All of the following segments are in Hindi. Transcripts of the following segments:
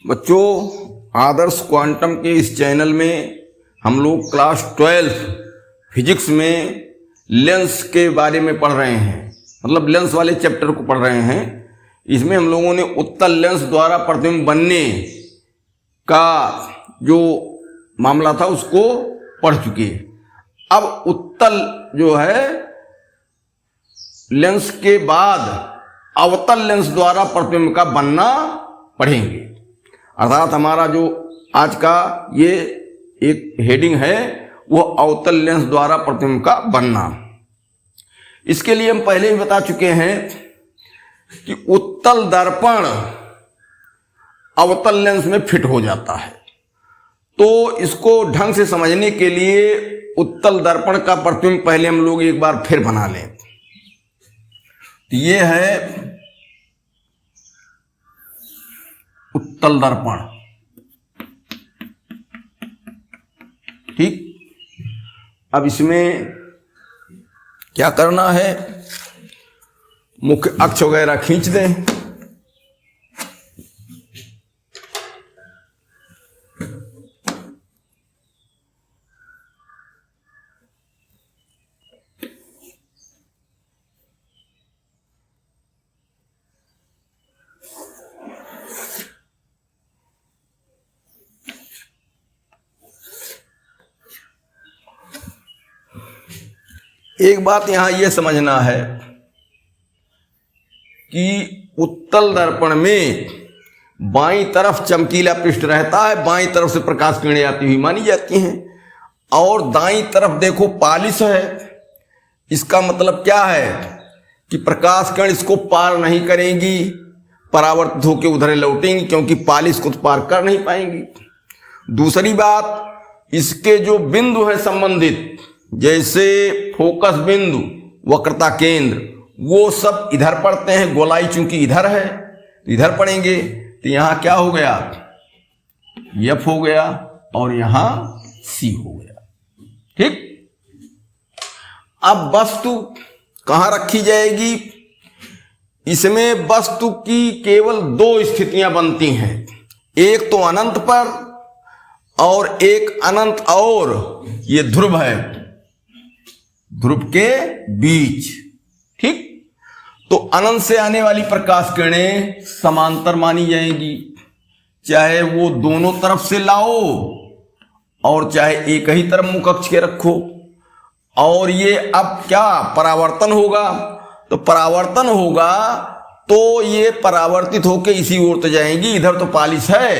बच्चों, आदर्श क्वांटम के इस चैनल में हम लोग क्लास 12 फिजिक्स में लेंस के बारे में पढ़ रहे हैं, मतलब लेंस वाले चैप्टर को पढ़ रहे हैं। इसमें हम लोगों ने उत्तल लेंस द्वारा प्रतिबिंब बनने का जो मामला था उसको पढ़ चुके। अब उत्तल जो है लेंस के बाद अवतल लेंस द्वारा प्रतिबिंब का बनना पढ़ेंगे। अर्थात हमारा जो आज का ये एक हेडिंग है वो अवतल लेंस द्वारा प्रतिबिंब का बनना। इसके लिए हम पहले ही बता चुके हैं कि उत्तल दर्पण अवतल लेंस में फिट हो जाता है। तो इसको ढंग से समझने के लिए उत्तल दर्पण का प्रतिबिंब पहले हम लोग एक बार फिर बना लें। तो ये है उत्तल दर्पण, ठीक। अब इसमें क्या करना है, मुख्य अक्ष वगैरह खींच दें। एक बात यहां यह समझना है कि उत्तल दर्पण में बाईं तरफ चमकीला पृष्ठ रहता है, बाईं तरफ से प्रकाश किरणें आती हुई मानी जाती हैं, और दाईं तरफ देखो पालिश है। इसका मतलब क्या है कि प्रकाश किरण इसको पार नहीं करेंगी, परावर्तित होकर उधर लौटेंगी, क्योंकि पालिश को तो पार कर नहीं पाएंगी। दूसरी बात, इसके जो बिंदु है संबंधित, जैसे फोकस बिंदु, वक्रता केंद्र, वो सब इधर पड़ते हैं। गोलाई चूंकि इधर है तो इधर पड़ेंगे। तो यहां क्या हो गया, एफ हो गया और यहां सी हो गया, ठीक। अब वस्तु कहां रखी जाएगी, इसमें वस्तु की केवल दो स्थितियां बनती हैं, एक तो अनंत पर और एक अनंत और ये ध्रुव है, ध्रुव के बीच, ठीक। तो अनंत से आने वाली प्रकाश किरणें समांतर मानी जाएंगी, चाहे वो दोनों तरफ से लाओ और चाहे एक ही तरफ मुख अक्ष के रखो। और ये अब क्या परावर्तन होगा, तो परावर्तन होगा तो ये परावर्तित होकर इसी ओर तो जाएंगी, इधर तो पालिश है।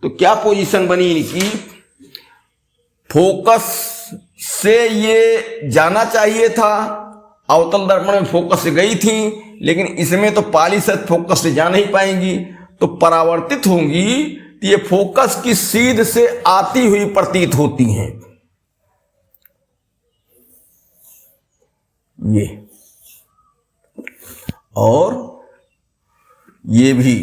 तो क्या पोजीशन बनी इनकी, फोकस से ये जाना चाहिए था, अवतल दर्पण में फोकस से गई थी, लेकिन इसमें तो पालिश है, फोकस से जा नहीं पाएंगी, तो परावर्तित होंगी। तो ये फोकस की सीध से आती हुई प्रतीत होती हैं, ये और ये भी,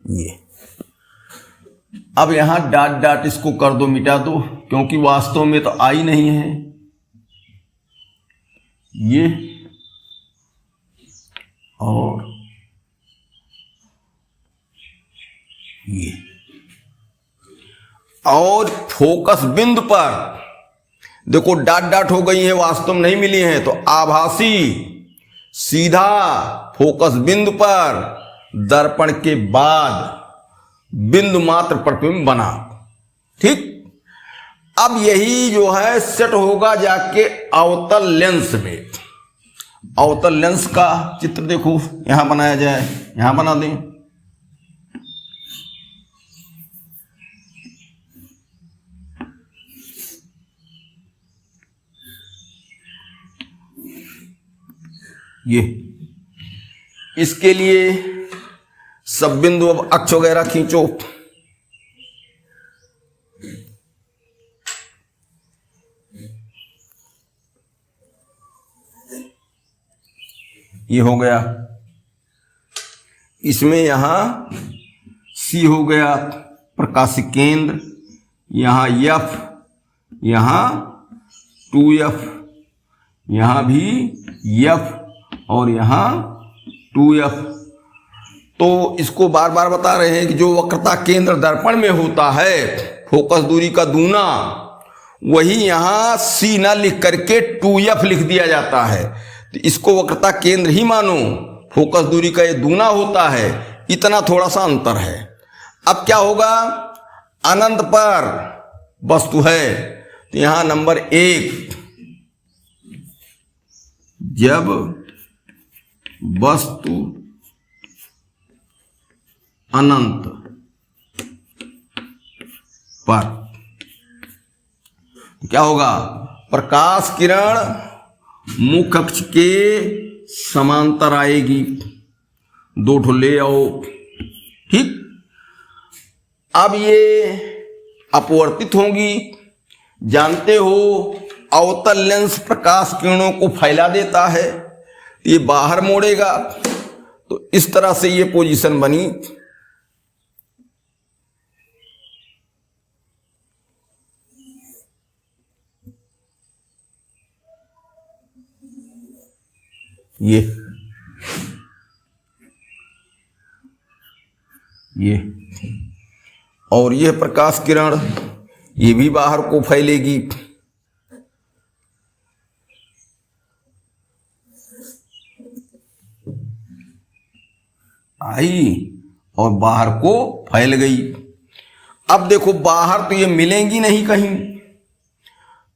ये। अब यहां डॉट डॉट इसको कर दो, मिटा दो, क्योंकि वास्तव में तो आई नहीं है ये, और ये। और फोकस बिंदु पर देखो डॉट डॉट हो गई है, वास्तव में नहीं मिली है, तो आभासी सीधा फोकस बिंदु पर दर्पण के बाद बिंदु मात्र प्रतिबिंब बना, ठीक। अब यही जो है सेट होगा जाके अवतल लेंस में। अवतल लेंस का चित्र देखो, यहां बनाया जाए, यहां बना दें। ये इसके लिए सब बिंदु अब अक्ष वगैरह खींचो। ये हो गया, इसमें यहां सी हो गया प्रकाशिक केंद्र, यहां एफ, यहां 2F, यहां भी एफ और यहां 2f। तो इसको बार बार बता रहे हैं कि जो वक्रता केंद्र दर्पण में होता है फोकस दूरी का दूना, वही यहां c ना लिख करके 2f लिख दिया जाता है। तो इसको वक्रता केंद्र ही मानो, फोकस दूरी का ये दूना होता है, इतना थोड़ा सा अंतर है। अब क्या होगा, अनंत पर वस्तु है तो यहां नंबर 1, जब वस्तु अनंत पर क्या होगा, प्रकाश किरण मुख्य अक्ष के समांतर आएगी, 2 ठो ले आओ, ठीक। अब ये अपवर्तित होंगी। जानते हो अवतल लेंस प्रकाश किरणों को फैला देता है, ये बाहर मोड़ेगा, तो इस तरह से ये पोजीशन बनी। ये और ये प्रकाश किरण ये भी बाहर को फैलेगी। आई और बाहर को फैल गई। अब देखो बाहर तो ये मिलेंगी नहीं कहीं,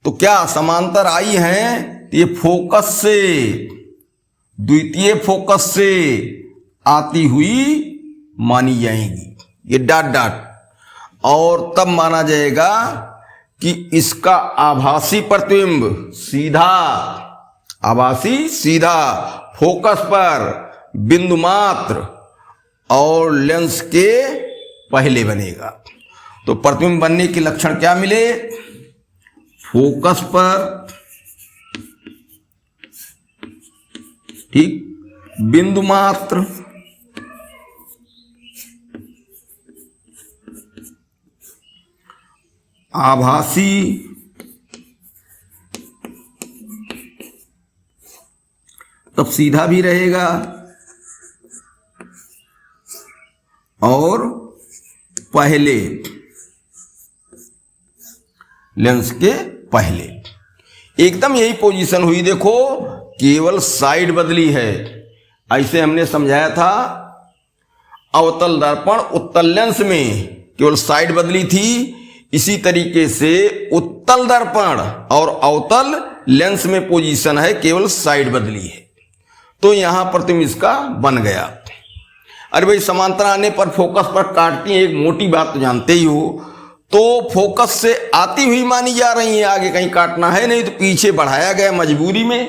तो क्या समांतर आई हैं, ये फोकस से, द्वितीय फोकस से आती हुई मानी जाएंगी, ये डॉट डॉट, और तब माना जाएगा कि इसका आभासी प्रतिबिंब सीधा, आभासी सीधा फोकस पर बिंदु मात्र और लेंस के पहले बनेगा। तो प्रतिबिंब बनने के लक्षण क्या मिले, फोकस पर, ठीक, बिंदु मात्र, आभासी तब सीधा भी रहेगा और पहले, लेंस के पहले, एकदम यही पोजीशन हुई। देखो केवल साइड बदली है, ऐसे हमने समझाया था अवतल दर्पण उत्तल लेंस में केवल साइड बदली थी, इसी तरीके से उत्तल दर्पण और अवतल लेंस में पोजीशन है, केवल साइड बदली है। तो यहां प्रतिबिंब इसका बन गया। अरे भाई समांतर आने पर फोकस पर काटती है, एक मोटी बात तो जानते ही हो, तो फोकस से आती हुई मानी जा रही है, आगे कहीं काटना है नहीं, तो पीछे बढ़ाया गया मजबूरी में,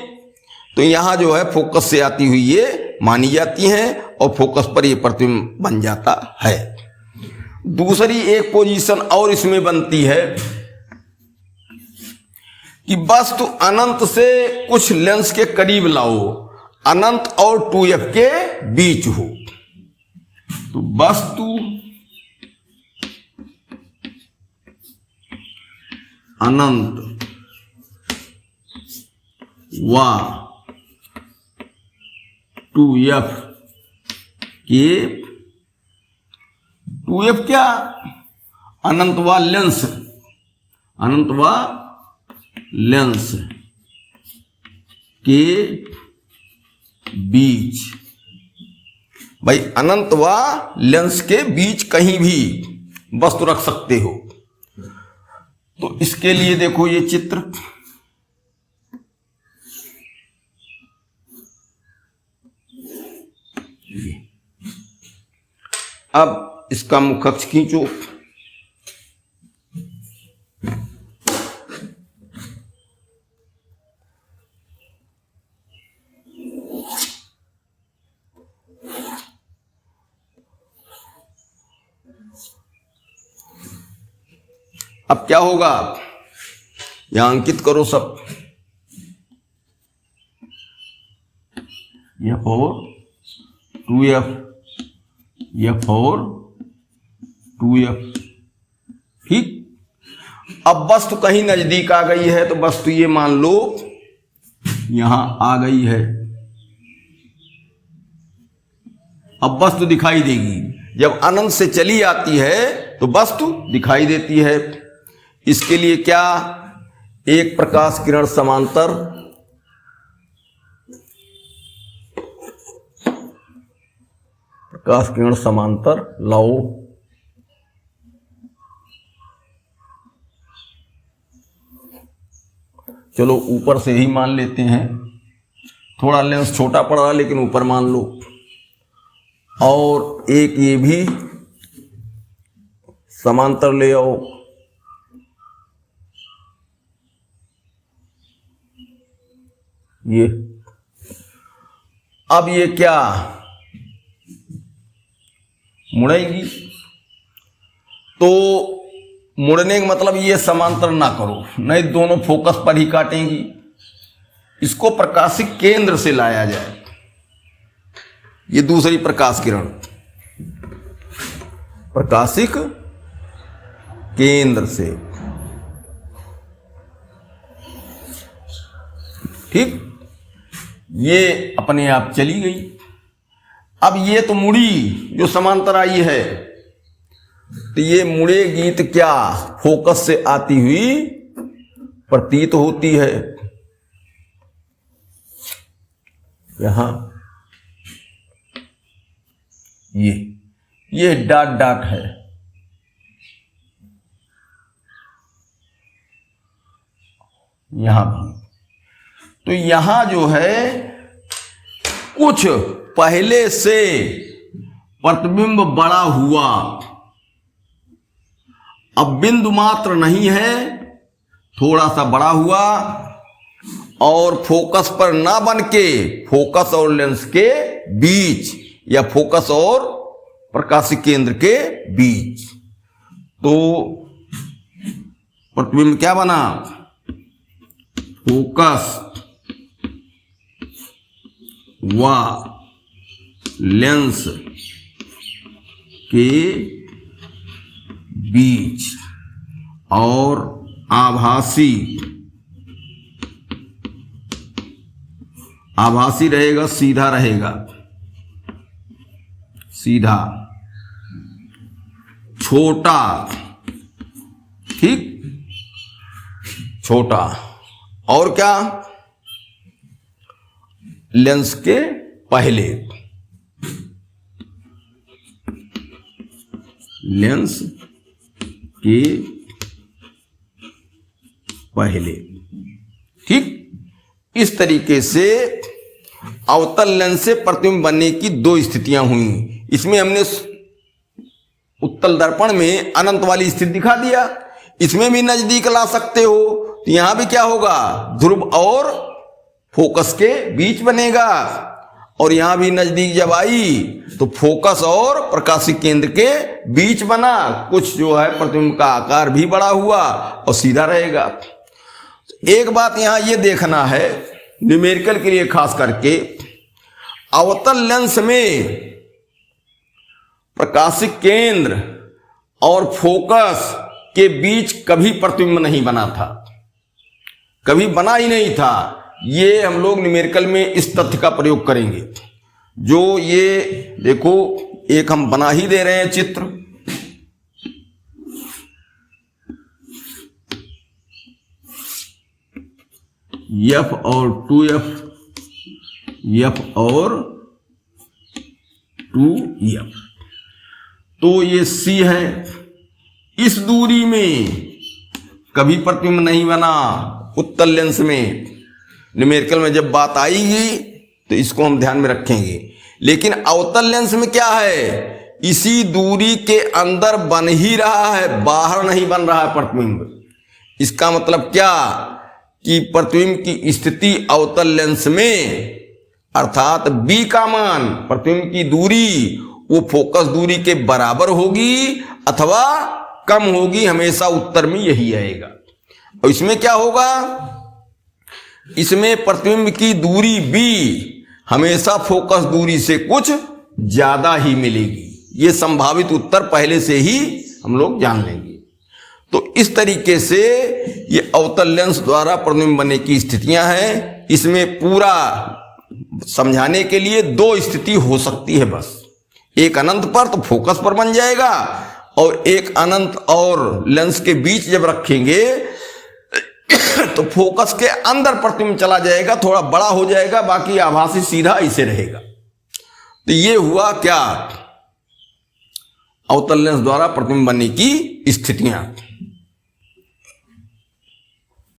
तो यहां जो है फोकस से आती हुई ये मानी जाती हैं और फोकस पर ये प्रतिबिंब बन जाता है। दूसरी एक पोजीशन और इसमें बनती है कि वस्तु अनंत से कुछ लेंस के करीब लाओ, अनंत और 2f के बीच हो, तो वस्तु अनंत व 2f के, 2f क्या, अनंत व लेंस, अनंत व लेंस के बीच, भाई अनंत व लेंस के बीच कहीं भी वस्तु रख सकते हो। तो इसके लिए देखो ये चित्र, अब इसका मुख अक्ष खींचो, अब क्या होगा, यहां अंकित करो सब, F4 2f, F4 2f, ठीक। अब वस्तु कहीं नजदीक आ गई है, तो वस्तु ये मान लो यहां आ गई है, अब वस्तु दिखाई देगी। जब अनंत से चली आती है तो वस्तु दिखाई देती है। इसके लिए क्या, एक प्रकाश किरण समांतर, प्रकाश किरण समांतर लाओ। चलो ऊपर से ही मान लेते हैं, थोड़ा लेंस छोटा पड़ रहा है लेकिन ऊपर मान लो। और एक ये भी समांतर ले आओ। ये अब ये क्या मुड़ेगी, तो मुड़ने का मतलब ये समांतर ना करो, नहीं दोनों फोकस पर ही काटेंगी। इसको प्रकाशिक केंद्र से लाया जाए। ये दूसरी प्रकाश किरण प्रकाशिक केंद्र से, ठीक, ये अपने आप चली गई। अब ये तो मुड़ी जो समांतर आई है, तो ये मुड़ेगी तो क्या फोकस से आती हुई प्रतीत होती है। यहां ये डॉट डॉट है, यहां भी। तो यहां जो है कुछ पहले से प्रतिबिंब बड़ा हुआ, अब बिंदु मात्र नहीं है, थोड़ा सा बड़ा हुआ और फोकस पर ना बन के फोकस और लेंस के बीच या फोकस और प्रकाशिक केंद्र के बीच, तो प्रतिबिंब क्या बना, फोकस व लेंस के बीच, और आभासी रहेगा, सीधा रहेगा, सीधा, छोटा, ठीक, छोटा, और क्या, लेंस के पहले, लेंस के पहले, ठीक। इस तरीके से अवतल लेंस से प्रतिबिंब बनने की दो स्थितियां हुई। इसमें हमने उत्तल दर्पण में अनंत वाली स्थिति दिखा दिया, इसमें भी नजदीक ला सकते हो, तो यहां भी क्या होगा, ध्रुव और फोकस के बीच बनेगा, और यहां भी नजदीक जब आई तो फोकस और प्रकाशिक केंद्र के बीच बना, कुछ जो है प्रतिबिंब का आकार भी बड़ा हुआ और सीधा रहेगा। एक बात यहां यह देखना है न्यूमेरिकल के लिए खास करके, अवतल लेंस में प्रकाशिक केंद्र और फोकस के बीच कभी प्रतिबिंब नहीं बना था, कभी बना ही नहीं था। ये हम लोग न्यूमेरिकल में इस तथ्य का प्रयोग करेंगे। जो ये देखो, एक हम बना ही दे रहे हैं चित्र, F और 2F, F और 2F, तो ये C है। इस दूरी में कभी प्रतिबिंब नहीं बना उत्तल लेंस में। न्यूमेरिकल में जब बात आएगी तो इसको हम ध्यान में रखेंगे। लेकिन अवतल लेंस में क्या है, इसी दूरी के अंदर बन ही रहा है, बाहर नहीं बन रहा है प्रतिबिंब। इसका मतलब क्या कि प्रतिबिंब की स्थिति अवतल लेंस में, अर्थात b का मान, प्रतिबिंब की दूरी, वो फोकस दूरी के बराबर होगी अथवा कम होगी, हमेशा उत्तर में यही आएगा। और इसमें क्या होगा, इसमें प्रतिबिंब की दूरी b हमेशा फोकस दूरी से कुछ ज्यादा ही मिलेगी। ये संभावित उत्तर पहले से ही हम लोग जान लेंगे। तो इस तरीके से ये अवतल लेंस द्वारा प्रतिबिंब बनने की स्थितियां हैं। इसमें पूरा समझाने के लिए दो स्थिति हो सकती है बस, एक अनंत पर तो फोकस पर बन जाएगा, और एक अनंत और लेंस के बीच जब रखेंगे तो फोकस के अंदर प्रतिबिंब चला जाएगा, थोड़ा बड़ा हो जाएगा, बाकी आभासी सीधा ऐसे रहेगा। तो ये हुआ क्या, अवतल लेंस द्वारा प्रतिबिंब बनने की स्थितियां।